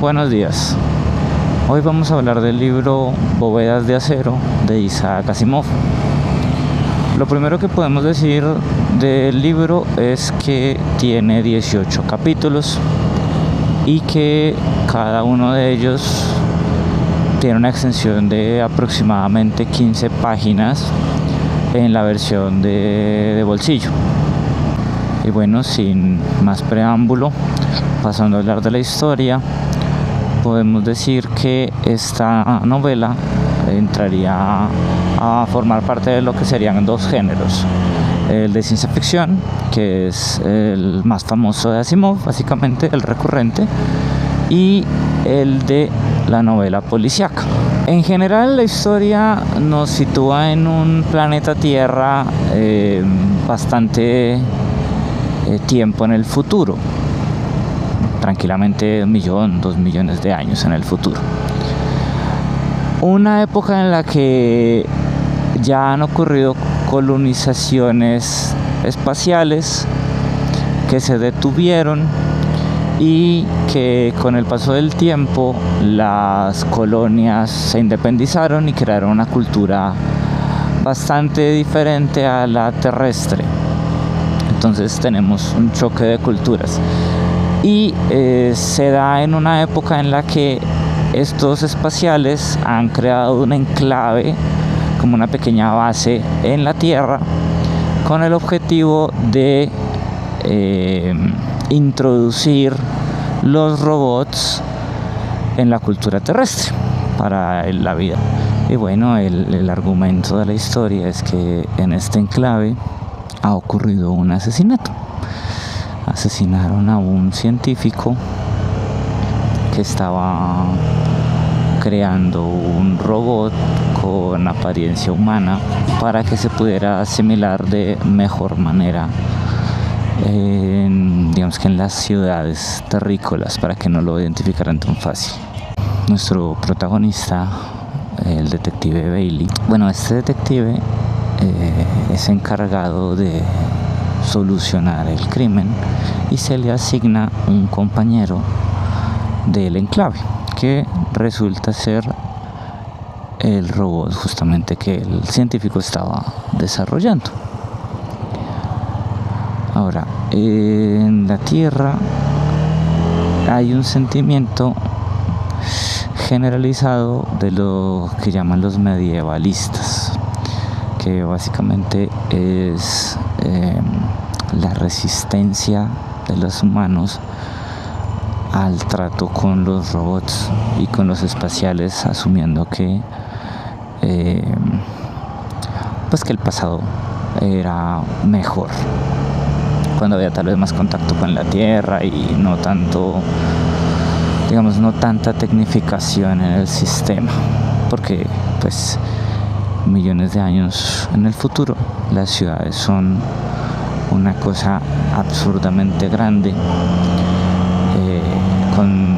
Buenos días. Hoy vamos a hablar del libro Bóvedas de Acero de Isaac Asimov. Lo primero que podemos decir del libro es que tiene 18 capítulos y que cada uno de ellos tiene una extensión de aproximadamente 15 páginas en la versión de bolsillo. Y bueno, sin más preámbulo, pasando a hablar de la historia, podemos decir que esta novela entraría a formar parte de lo que serían dos géneros: el de ciencia ficción, que es el más famoso de Asimov, básicamente el recurrente, y el de la novela policíaca. En general, la historia nos sitúa en un planeta Tierra bastante tiempo en el futuro, tranquilamente 1, 2 millones de años en el futuro. Una época en la que ya han ocurrido colonizaciones espaciales que se detuvieron y que con el paso del tiempo las colonias se independizaron y crearon una cultura bastante diferente a la terrestre. Entonces tenemos un choque de culturas y se da en una época en la que estos espaciales han creado un enclave, como una pequeña base en la Tierra, con el objetivo de introducir los robots en la cultura terrestre para la vida. Y bueno, el argumento de la historia es que en este enclave ha ocurrido un asesinato. Asesinaron a un científico que estaba creando un robot con apariencia humana para que se pudiera asimilar de mejor manera digamos que en las ciudades terrícolas, para que no lo identificaran tan fácil. Nuestro protagonista, el detective Bailey, bueno, este detective es encargado de solucionar el crimen y se le asigna un compañero del enclave que resulta ser el robot justamente que el científico estaba desarrollando. Ahora, en la Tierra hay un sentimiento generalizado de lo que llaman los medievalistas, que básicamente es la resistencia de los humanos al trato con los robots y con los espaciales, asumiendo que pues que el pasado era mejor, cuando había tal vez más contacto con la Tierra y no tanto, digamos, no tanta tecnificación en el sistema, porque pues millones de años en el futuro las ciudades son una cosa absurdamente grande, con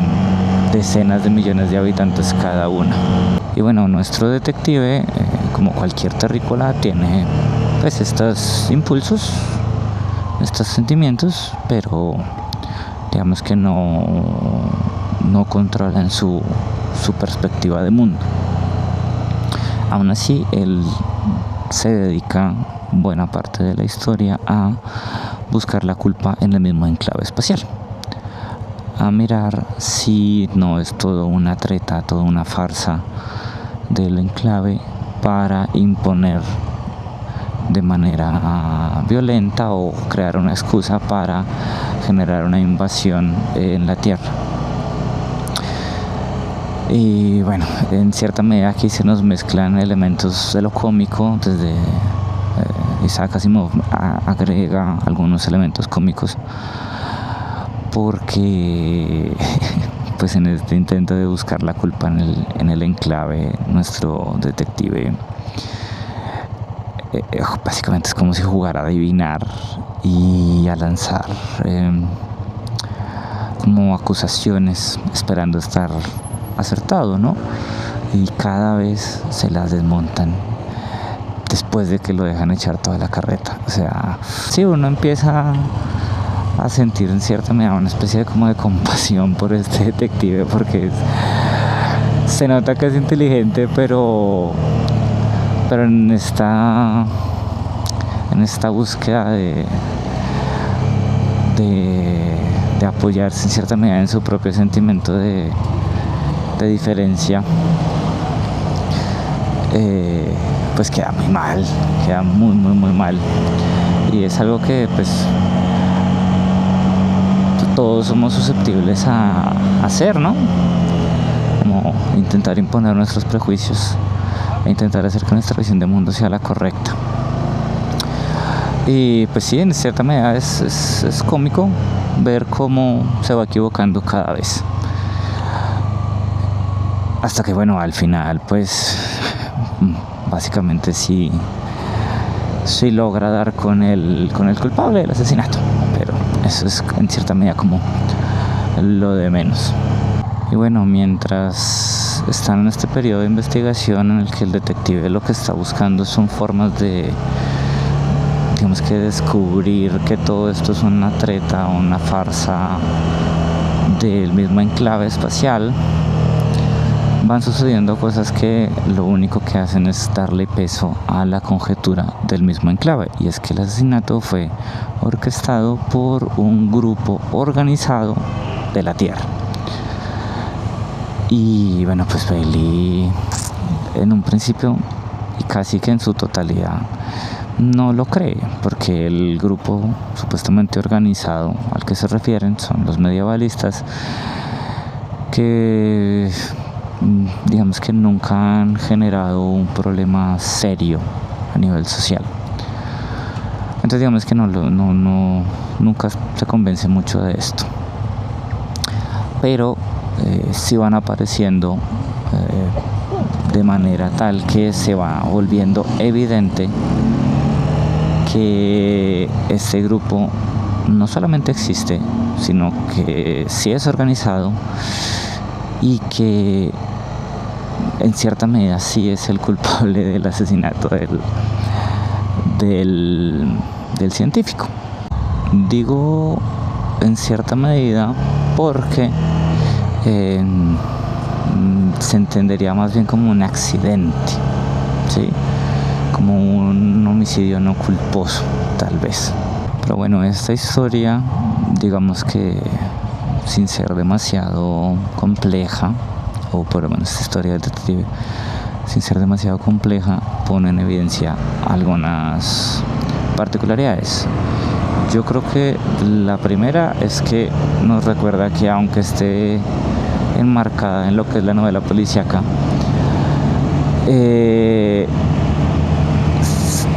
decenas de millones de habitantes cada una. Y bueno, nuestro detective, como cualquier terrícola, tiene pues estos impulsos, estos sentimientos, pero digamos que no controlan su perspectiva de mundo. Aún así, él se dedica buena parte de la historia a buscar la culpa en el mismo enclave espacial, a mirar si no es todo una treta, toda una farsa del enclave para imponer de manera violenta o crear una excusa para generar una invasión en la Tierra. Y bueno, en cierta medida aquí se nos mezclan elementos de lo cómico. Desde Isaac Asimov agrega algunos elementos cómicos, porque pues en este intento de buscar la culpa en el enclave, nuestro detective básicamente es como si jugara a adivinar y a lanzar como acusaciones esperando estar acertado, ¿no? Y cada vez se las desmontan después de que lo dejan echar toda la carreta. O sea, sí, uno empieza a sentir en cierta medida una especie de como de compasión por este detective, porque se nota que es inteligente, pero en esta búsqueda de apoyarse en cierta medida en su propio sentimiento de diferencia, pues queda muy mal, queda muy mal, y es algo que pues todos somos susceptibles a hacer, ¿no? Como intentar imponer nuestros prejuicios e intentar hacer que nuestra visión de mundo sea la correcta. Y pues sí, en cierta medida es cómico ver cómo se va equivocando cada vez. Hasta que bueno, al final pues básicamente sí logra dar con el culpable del asesinato. Pero eso es en cierta medida como lo de menos. Y bueno, mientras están en este periodo de investigación en el que el detective lo que está buscando son formas de, digamos que descubrir que todo esto es una treta, una farsa del mismo enclave espacial, van sucediendo cosas que lo único que hacen es darle peso a la conjetura del mismo enclave, y es que el asesinato fue orquestado por un grupo organizado de la Tierra. Y bueno, pues Bailey en un principio y casi que en su totalidad no lo cree, porque el grupo supuestamente organizado al que se refieren son los medievalistas, que digamos que nunca han generado un problema serio a nivel social. Entonces digamos que nunca se convence mucho de esto, pero sí van apareciendo de manera tal que se va volviendo evidente que este grupo no solamente existe, sino que sí es organizado y que en cierta medida sí es el culpable del asesinato del científico. Digo en cierta medida porque se entendería más bien como un accidente, ¿sí? Como un homicidio no culposo, tal vez. Pero bueno, esta historia, digamos que sin ser demasiado compleja, o por lo menos esta historia del detective, sin ser demasiado compleja, pone en evidencia algunas particularidades. Yo creo que la primera es que nos recuerda que aunque esté enmarcada en lo que es la novela policíaca,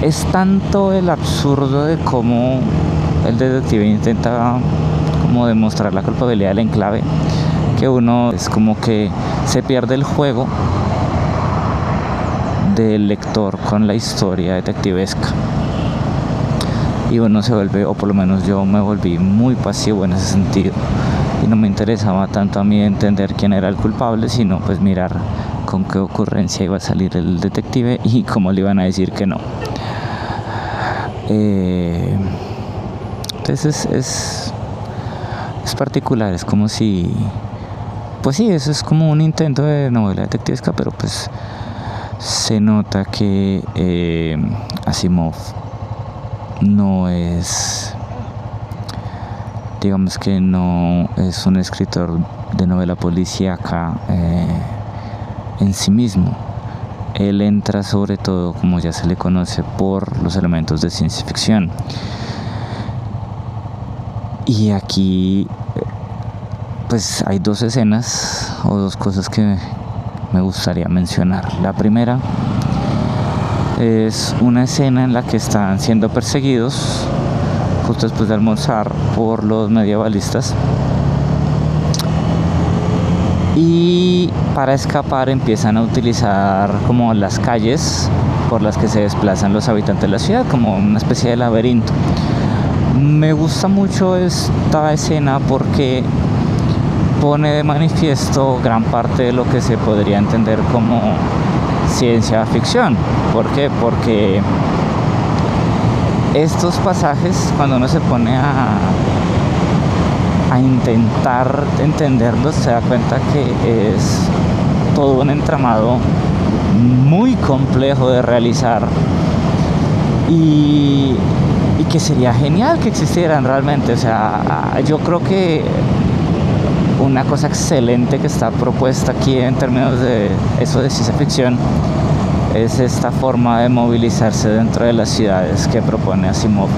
es tanto el absurdo de cómo el detective intenta como demostrar la culpabilidad del enclave, que uno es como que se pierde el juego del lector con la historia detectivesca, y uno se vuelve, o por lo menos yo me volví muy pasivo en ese sentido, y no me interesaba tanto a mí entender quién era el culpable, sino pues mirar con qué ocurrencia iba a salir el detective y cómo le iban a decir que no. Entonces es particular, es como si, pues sí, eso es como un intento de novela detectivesca, pero pues se nota que Asimov no es, digamos que no es un escritor de novela policíaca en sí mismo. Él entra sobre todo, como ya se le conoce, por los elementos de ciencia ficción. Y aquí pues hay dos escenas o dos cosas que me gustaría mencionar. La primera es una escena en la que están siendo perseguidos justo después de almorzar por los medievalistas, y para escapar empiezan a utilizar como las calles por las que se desplazan los habitantes de la ciudad, como una especie de laberinto. Me gusta mucho esta escena porque pone de manifiesto gran parte de lo que se podría entender como ciencia ficción. ¿Por qué? Porque estos pasajes, cuando uno se pone a intentar entenderlos, se da cuenta que es todo un entramado muy complejo de realizar y que sería genial que existieran realmente. O sea, yo creo que una cosa excelente que está propuesta aquí en términos de eso de ciencia ficción es esta forma de movilizarse dentro de las ciudades que propone Asimov,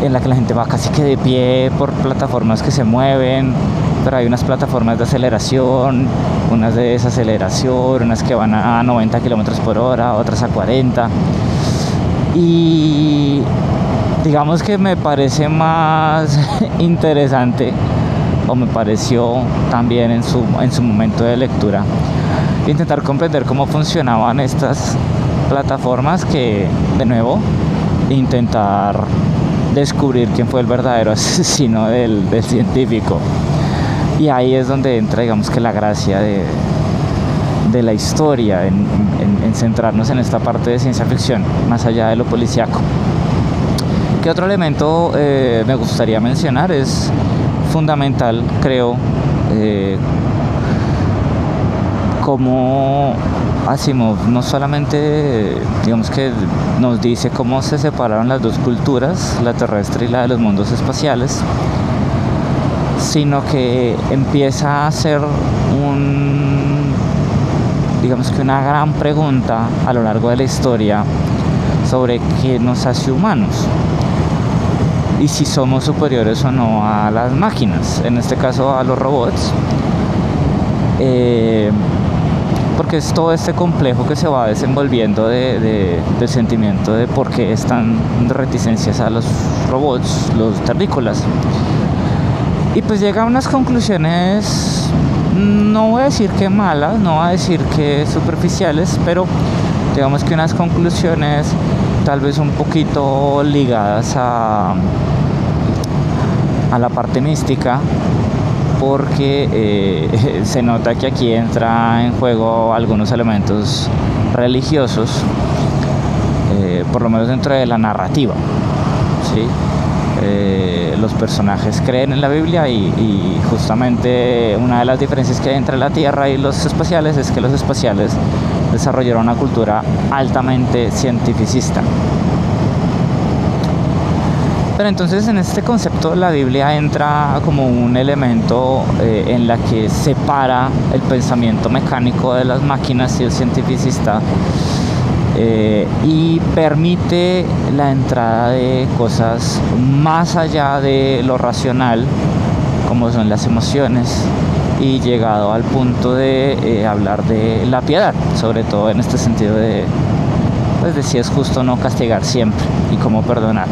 en la que la gente va casi que de pie por plataformas que se mueven, pero hay unas plataformas de aceleración, unas de desaceleración, unas que van a 90 kilómetros por hora, otras a 40. Y digamos que me parece más interesante, o me pareció también en su momento de lectura, intentar comprender cómo funcionaban estas plataformas, que de nuevo intentar descubrir quién fue el verdadero asesino del científico. Y ahí es donde entra, digamos, que la gracia de la historia, en centrarnos en esta parte de ciencia ficción, más allá de lo policíaco. ¿Qué otro elemento me gustaría mencionar? Es fundamental, creo, como Asimov no solamente, digamos, que nos dice cómo se separaron las dos culturas, la terrestre y la de los mundos espaciales, sino que empieza a hacer digamos que una gran pregunta a lo largo de la historia sobre qué nos hace humanos y si somos superiores o no a las máquinas, en este caso a los robots, porque es todo este complejo que se va desenvolviendo del sentimiento de por qué están reticencias a los robots, los terrícolas. Y pues llega a unas conclusiones, no voy a decir que malas, no voy a decir que superficiales, pero digamos que unas conclusiones tal vez un poquito ligadas a la parte mística, porque se nota que aquí entra en juego algunos elementos religiosos, por lo menos dentro de la narrativa, ¿sí? Los personajes creen en la Biblia y justamente una de las diferencias que hay entre la Tierra y los espaciales es que los espaciales desarrollaron una cultura altamente cientificista. Pero entonces en este concepto la Biblia entra como un elemento en la que separa el pensamiento mecánico de las máquinas y el cientificista, y permite la entrada de cosas más allá de lo racional, como son las emociones, y llegado al punto de hablar de la piedad, sobre todo en este sentido de si es justo no castigar siempre y cómo perdonar.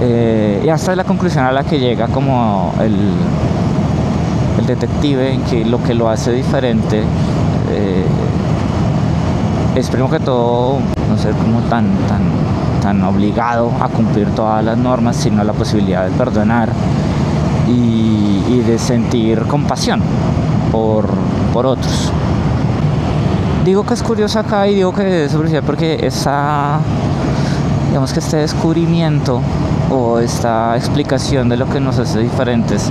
Y hasta la conclusión a la que llega como el detective, en que lo hace diferente es primero que todo no ser como tan obligado a cumplir todas las normas, sino la posibilidad de perdonar y de sentir compasión por otros. Digo que es curioso acá y digo que es superficial porque digamos que este descubrimiento o esta explicación de lo que nos hace diferentes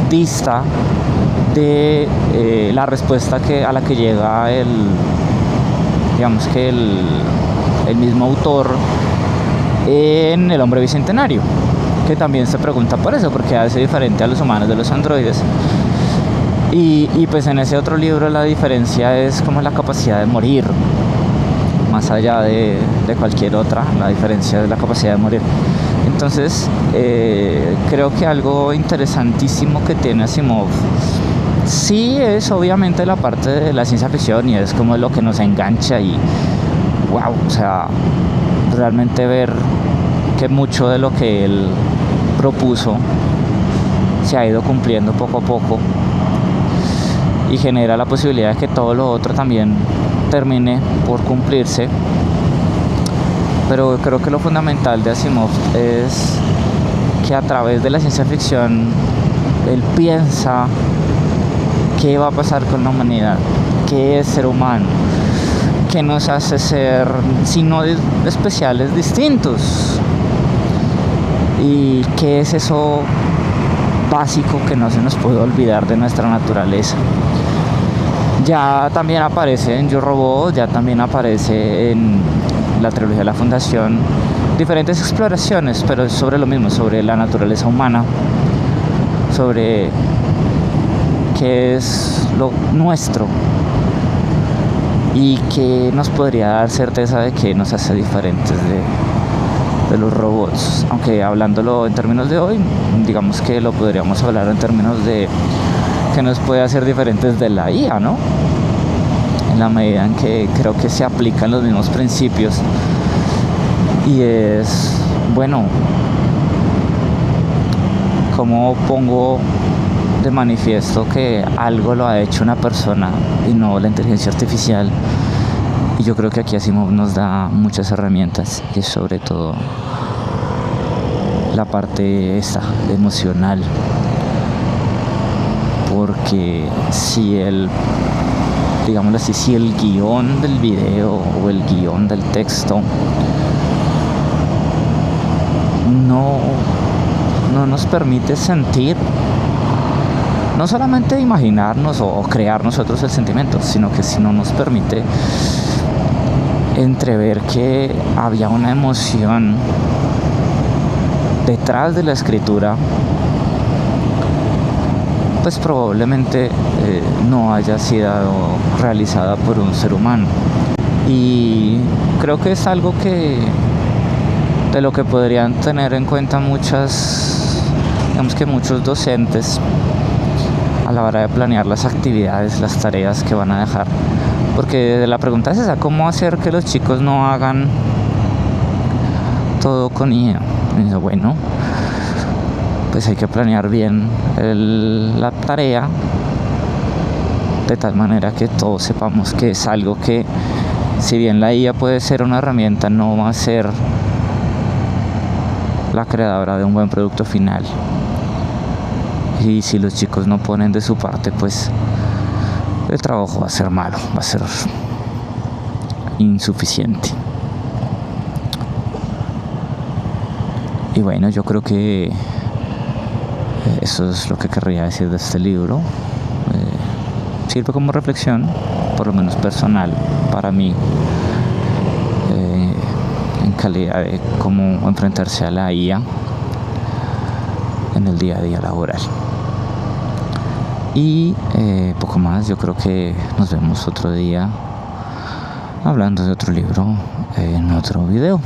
dista de la respuesta a la que llega el mismo autor en El hombre bicentenario, que también se pregunta por eso, porque hace diferente a los humanos de los androides. Y pues en ese otro libro la diferencia es como la capacidad de morir, más allá de cualquier otra, la diferencia es la capacidad de morir. Entonces creo que algo interesantísimo que tiene Asimov sí es obviamente la parte de la ciencia ficción, y es como lo que nos engancha y wow, o sea, realmente ver que mucho de lo que él propuso se ha ido cumpliendo poco a poco y genera la posibilidad de que todo lo otro también termine por cumplirse. Pero creo que lo fundamental de Asimov es que a través de la ciencia ficción él piensa qué va a pasar con la humanidad, qué es ser humano, qué nos hace ser, si no especiales, distintos, y qué es eso básico que no se nos puede olvidar de nuestra naturaleza. Ya también aparece en Yo Robot, ya también aparece en la trilogía de la Fundación diferentes exploraciones, pero es sobre lo mismo, sobre la naturaleza humana, sobre qué es lo nuestro y que nos podría dar certeza de que nos hace diferentes de los robots. Aunque hablándolo en términos de hoy, digamos que lo podríamos hablar en términos de que nos puede hacer diferentes de la IA, ¿no? En la medida en que creo que se aplican los mismos principios. Y es, bueno, como pongo de manifiesto que algo lo ha hecho una persona y no la inteligencia artificial. Y yo creo que aquí Asimov nos da muchas herramientas, y sobre todo la parte esta emocional, porque si digámoslo así, si el guión del video o el guión del texto no nos permite sentir, no solamente imaginarnos o crear nosotros el sentimiento, sino que si no nos permite entrever que había una emoción detrás de la escritura, pues probablemente no haya sido realizada por un ser humano. Y creo que es algo de lo que podrían tener en cuenta muchos docentes a la hora de planear las actividades, las tareas que van a dejar. Porque la pregunta es esa: ¿cómo hacer que los chicos no hagan todo con IA? Y bueno, pues hay que planear bien la tarea de tal manera que todos sepamos que es algo que, si bien la IA puede ser una herramienta, no va a ser la creadora de un buen producto final. Y si los chicos no ponen de su parte, pues el trabajo va a ser malo, va a ser insuficiente. Y bueno, yo creo que eso es lo que querría decir de este libro. Sirve como reflexión, por lo menos personal, para mí, en calidad de cómo enfrentarse a la IA en el día a día laboral. Y poco más. Yo creo que nos vemos otro día hablando de otro libro en otro video.